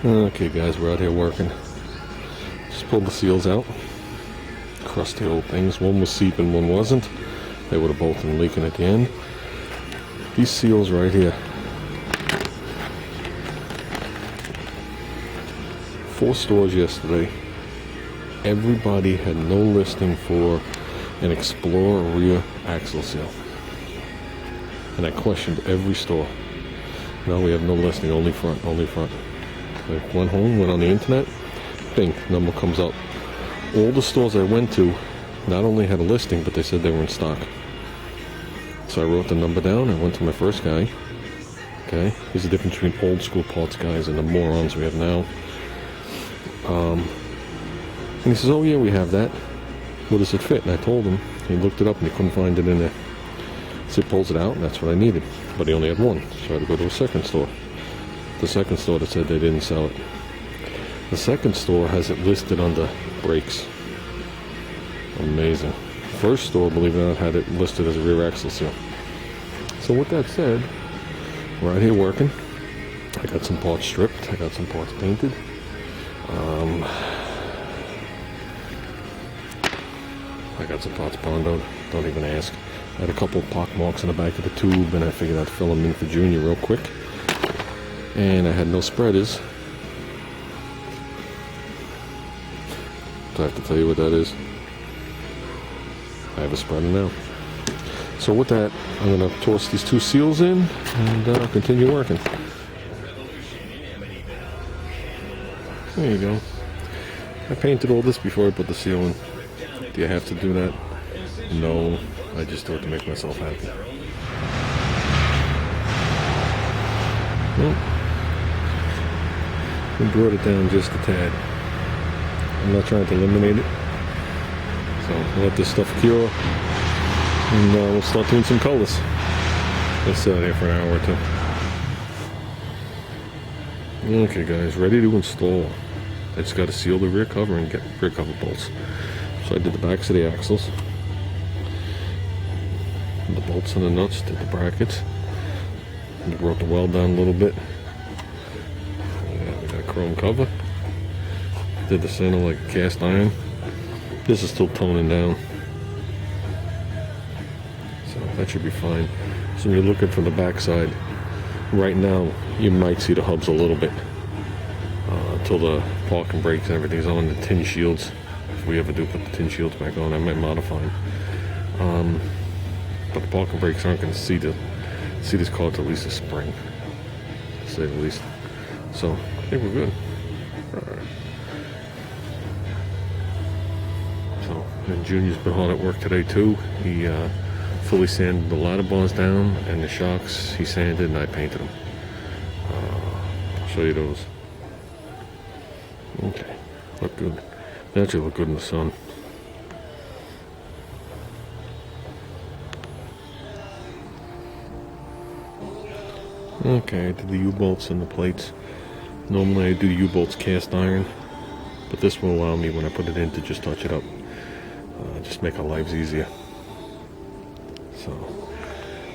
Okay guys, we're out here working. Just pulled the seals out. Crusty old things. One was seeping, one wasn't. They would have both been leaking at the end. These seals right here. 4 stores yesterday. Everybody had no listing for an Explorer rear axle seal. And I questioned every store. No, we have no listing, only front, only front. I went home, went on the internet, bing, number comes up. All the stores I went to not only had a listing, but they said they were in stock. So I wrote the number down. I went to my first guy. Okay, there's a difference between old school parts guys and the morons we have now. And he says, oh yeah, we have that. Well, does it fit? And I told him. He looked it up and he couldn't find it in there. So he pulls it out and that's what I needed. But he only had one. So I had to go to a second store. The second store that said they didn't sell it. The second store has it listed under brakes. Amazing. First store, believe it or not, had it listed as a rear axle seal. So with that said, we're out here working. I got some parts stripped. I got some parts painted. I got some parts bondoed. Don't even ask. I had a couple of pock marks in the back of the tube, and I figured I'd fill them in for Junior real quick. And I had no spreaders. Do I have to tell you what that is? I have a spreader now. So with that, I'm going to toss these 2 seals in and continue working. There you go. I painted all this before I put the seal in. Do you have to do that? No, I just do it to make myself happy. Well, we brought it down just a tad. I'm not trying to eliminate it. So we'll let this stuff cure. And we'll start doing some colors. Let's sit out here for an hour or 2. Okay guys, ready to install. I just got to seal the rear cover and get rear cover bolts. So I did the backs of the axles. The bolts and the nuts, did the brackets. And brought the weld down a little bit. We got a chrome cover. Did the center like a cast iron. This is still toning down. So that should be fine. So when you're looking from the back side, right now you might see the hubs a little bit. Until the parking brakes and everything's on, the tin shields. If we ever do put the tin shields back on, I might modify them. But the parking brakes aren't going to see this car till at least the spring, to say the least. So I think we're good. Alright. So, and Junior's been hard at work today too. He fully sanded the ladder bars down, and the shocks he sanded and I painted them. I'll show you those. Okay, look good. They actually look good in the sun. Okay, I did the U-bolts and the plates. Normally I do U-bolts cast iron, but this will allow me when I put it in to just touch it up. Just make our lives easier. So,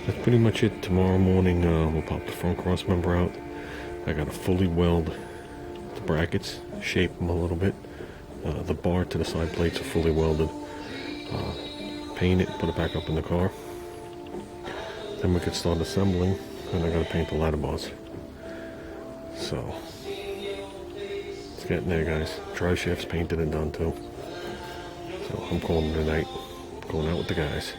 that's pretty much it. Tomorrow morning we'll pop the front cross member out. I gotta fully weld the brackets, shape them a little bit. The bar to the side plates are fully welded. Paint it, put it back up in the car. Then we could start assembling, and I gotta paint the ladder bars. So, it's getting there guys. Dry shaft's painted and done too. So I'm calling it a night. Going out with the guys.